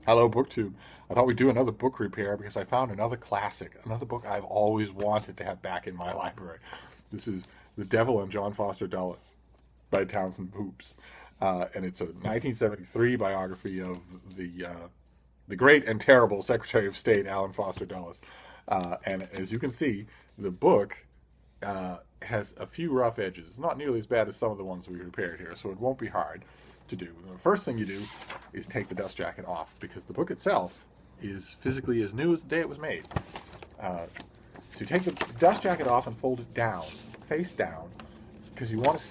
Hello, BookTube. I thought we'd do another book repair because I found another classic, another book I've always wanted to have back in my library. This is The Devil and John Foster Dulles by Townsend Hoops. And it's a 1973 biography of the great and terrible Secretary of State, Alan Foster Dulles. And as you can see, the book has a few rough edges. It's not nearly as bad as some of the ones we repaired here, so it won't be hard to do. The first thing you do is take the dust jacket off, because the book itself is physically as new as the day it was made. So you take the dust jacket off and fold it down, face down, because we want to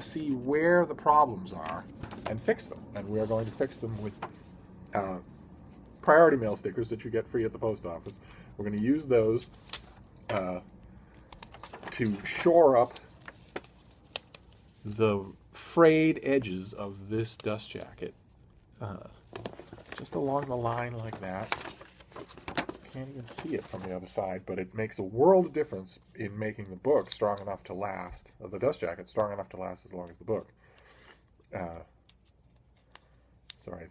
see where the problems are and fix them. And we are going to fix them with priority mail stickers that you get free at the post office. We're going to use those to shore up the frayed edges of this dust jacket, just along the line like that. Can't even see it from the other side, but it makes a world of difference in making the book strong enough to last, the dust jacket strong enough to last as long as the book. Sorry,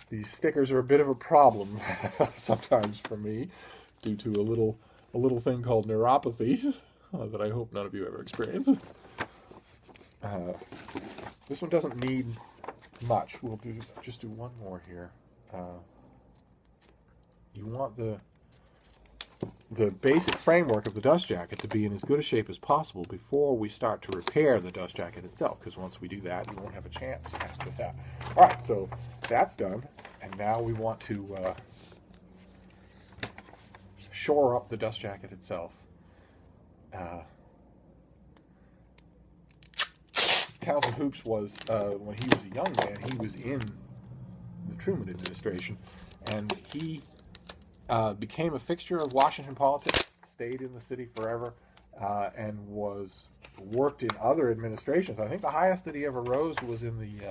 these stickers are a bit of a problem sometimes for me, due to a little thing called neuropathy that I hope none of you ever experience. This one doesn't need much. We'll just do one more here. You want the basic framework of the dust jacket to be in as good a shape as possible before we start to repair the dust jacket itself, because once we do that, you won't have a chance after that. All right, so that's done, and now we want to shore up the dust jacket itself. Townsend Hoops was, when he was a young man, he was in the Truman administration, and he became a fixture of Washington politics, stayed in the city forever, and worked in other administrations. I think the highest that he ever rose was in the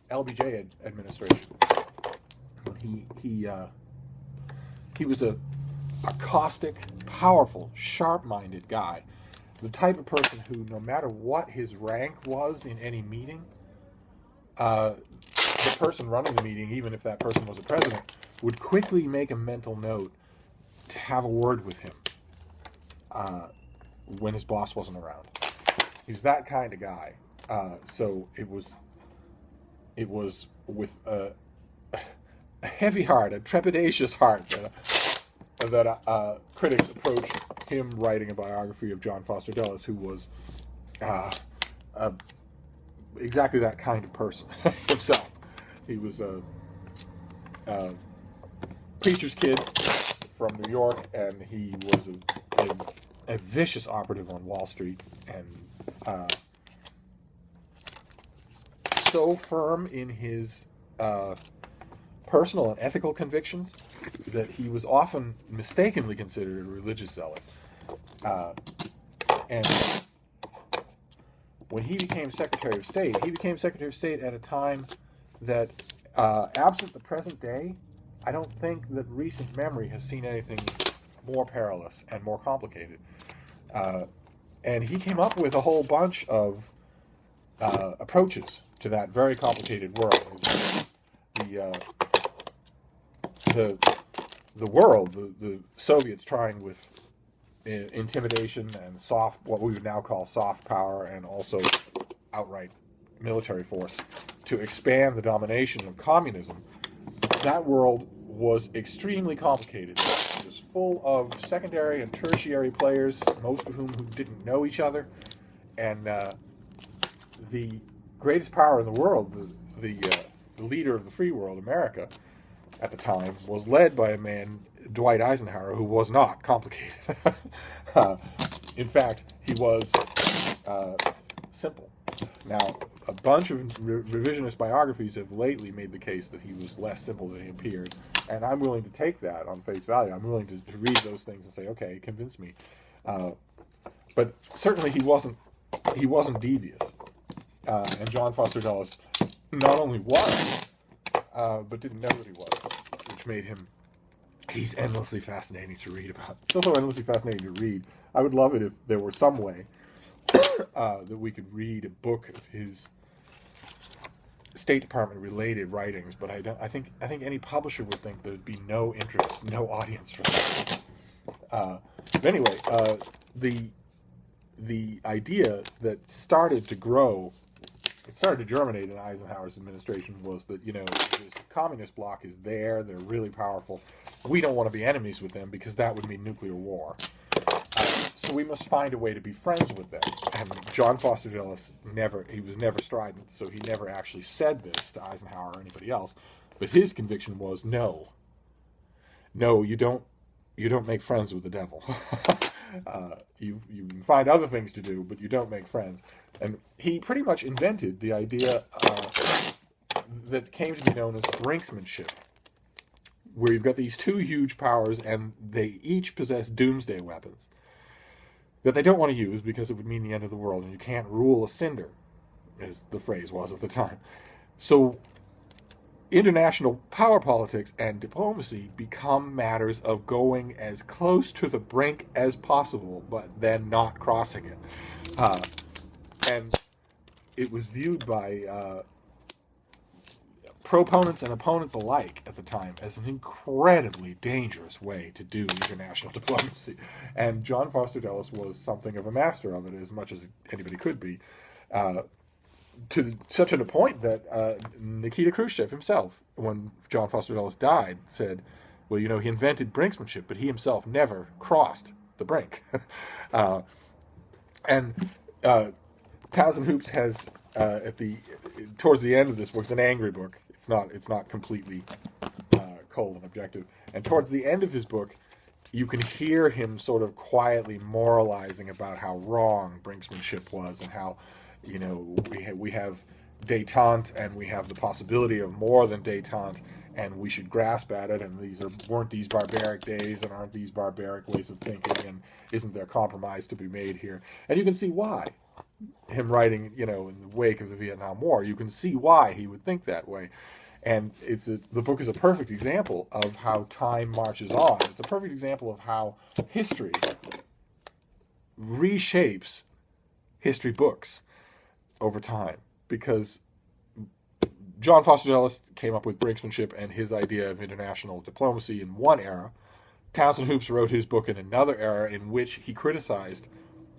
LBJ administration. He was a caustic, powerful, sharp-minded guy. The type of person who, no matter what his rank was in any meeting, the person running the meeting, even if that person was a president, would quickly make a mental note to have a word with him when his boss wasn't around. He was that kind of guy. So it was with a heavy heart, a trepidatious heart, that critics approached him writing a biography of John Foster Dulles, who was exactly that kind of person himself. He was a preacher's kid from New York, and he was a vicious operative on Wall Street, and so firm in his personal and ethical convictions that he was often mistakenly considered a religious zealot. And when he became Secretary of State, at a time that, absent the present day, I don't think that recent memory has seen anything more perilous and more complicated. And he came up with a whole bunch of approaches to that very complicated world. The world, the Soviets trying with intimidation and what we would now call soft power, and also outright military force, to expand the domination of communism. That world was extremely complicated. It was full of secondary and tertiary players, most of whom who didn't know each other, and the greatest power in the world, the leader of the free world, America, at the time, was led by a man, Dwight Eisenhower, who was not complicated. In fact, he was simple. Now, a bunch of revisionist biographies have lately made the case that he was less simple than he appeared, and I'm willing to take that on face value. I'm willing to read those things and say, okay, convince me. But certainly he wasn't devious. And John Foster Dulles not only was, but didn't know that he was, which made him, he's endlessly fascinating to read about. It's also endlessly fascinating to read. I would love it if there were some way that we could read a book of his State Department related writings, but I think any publisher would think there'd be no interest, no audience for that. But anyway, the idea that started to grow, it started to germinate in Eisenhower's administration, was that, this communist bloc is there, they're really powerful. We don't want to be enemies with them because that would mean nuclear war. So we must find a way to be friends with them. And John Foster Dulles he was never strident, so he never actually said this to Eisenhower or anybody else. But his conviction was, no, you don't make friends with the devil. You can find other things to do, but you don't make friends. And he pretty much invented the idea that came to be known as brinksmanship, where you've got these two huge powers, and they each possess doomsday weapons that they don't want to use because it would mean the end of the world, and you can't rule a cinder, as the phrase was at the time. So international power politics and diplomacy become matters of going as close to the brink as possible, but then not crossing it. And it was viewed by proponents and opponents alike at the time as an incredibly dangerous way to do international diplomacy. And John Foster Dulles was something of a master of it, as much as anybody could be, to such a point that Nikita Khrushchev himself, when John Foster Dulles died, said, well, he invented brinksmanship, but he himself never crossed the brink. And Townsend Hoops has, towards the end of this book, it's an angry book. It's not completely cold and objective. And towards the end of his book, you can hear him sort of quietly moralizing about how wrong brinksmanship was, and how, we have détente, and we have the possibility of more than détente, and we should grasp at it, and weren't these barbaric days, and aren't these barbaric ways of thinking, and isn't there compromise to be made here? And you can see why. Him writing, in the wake of the Vietnam War, you can see why he would think that way. And the book is a perfect example of how time marches on. It's a perfect example of how history reshapes history books over time. Because John Foster Dulles came up with brinksmanship and his idea of international diplomacy in one era. Townsend Hoops wrote his book in another era, in which he criticized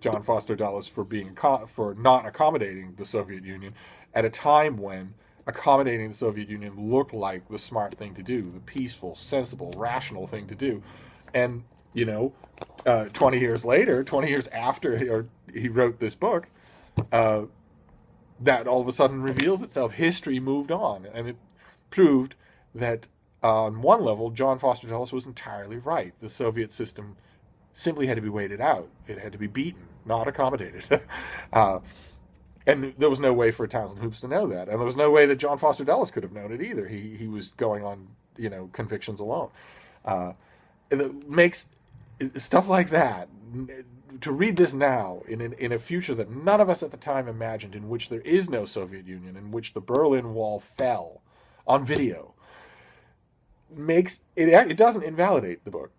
John Foster Dulles for not accommodating the Soviet Union at a time when accommodating the Soviet Union looked like the smart thing to do, the peaceful, sensible, rational thing to do. And 20 years later, 20 years after he wrote this book, that all of a sudden reveals itself. History moved on, and it proved that on one level, John Foster Dulles was entirely right. The Soviet system simply had to be waited out. It had to be beaten, not accommodated. And there was no way for Townsend Hoops to know that. And there was no way that John Foster Dulles could have known it either. He was going on, convictions alone. It makes stuff like that, to read this now in a future that none of us at the time imagined, in which there is no Soviet Union, in which the Berlin Wall fell on video, it doesn't invalidate the book.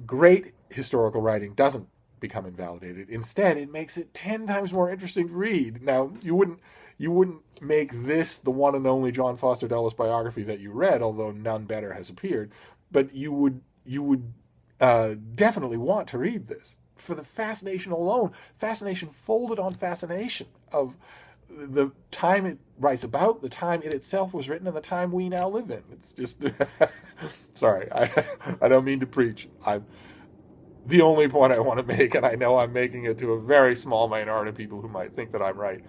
Great historical writing doesn't become invalidated. Instead, it makes it 10 times more interesting to read. Now, you wouldn't make this the one and only John Foster Dulles biography that you read, although none better has appeared. But you would definitely want to read this for the fascination alone. Fascination folded on fascination of the time it writes about, the time it itself was written, and the time we now live in. It's just sorry, I don't mean to preach. The only point I want to make, and I know I'm making it to a very small minority of people who might think that I'm right,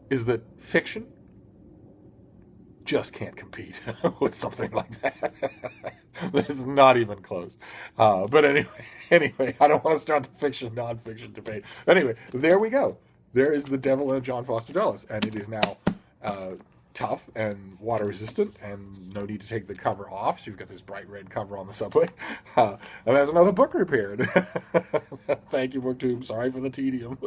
is that fiction just can't compete with something like that. This is not even close. But anyway, I don't want to start the fiction non-fiction debate. Anyway, there we go. There is The Devil in John Foster Dulles, and it is now tough and water resistant, and no need to take the cover off. So you've got this bright red cover on the subway, and there's another book repaired. Thank you, BookTube. Sorry for the tedium.